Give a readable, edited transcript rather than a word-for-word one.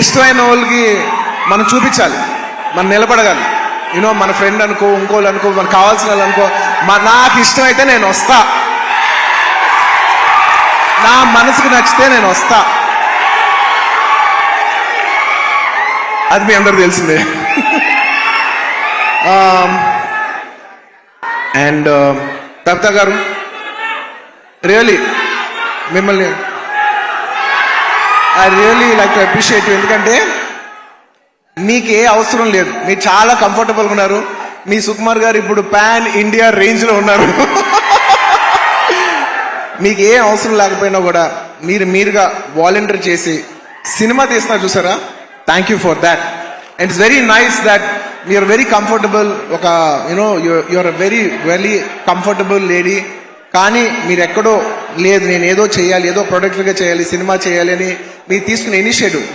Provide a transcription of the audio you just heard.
ఇష్టమైన వాళ్ళకి మనం చూపించాలి, మనం నిలబడగాలి. యూనో మన ఫ్రెండ్ అనుకో, ఇంకోళ్ళు అనుకో, మనకు కావాల్సిన వాళ్ళు అనుకో, నాకు ఇష్టమైతే నేను వస్తా, నా మనసుకు నచ్చితే నేను వస్తా. అది మీ అందరు తెలిసిందే. అండ్ కవిత గారు, రియలీ మిమ్మల్ని I really like to appreciate you. ఎందుకంటే మీకే అవసరం లేదు, మీరు చాలా కంఫర్టబుల్గా ఉన్నారు. మీ సుకుమార్ గారు ఇప్పుడు పాన్ ఇండియా రేంజ్లో ఉన్నారు. మీకు ఏ అవసరం లేకపోయినా కూడా మీరుగా వాలంటీర్ చేసి సినిమా తీస్తున్నారు చూసారా, thank you for that. And it's very nice that you're very comfortable. ఒక you know you're a very very comfortable lady. కానీ మీరు ఎక్కడో లేదు, నేను ఏదో చేయాలి, ఏదో ప్రొడక్టివ్గా చేయాలి, సినిమా చేయాలి అని మీరు తీసుకునే ఇనిషియేటివ్.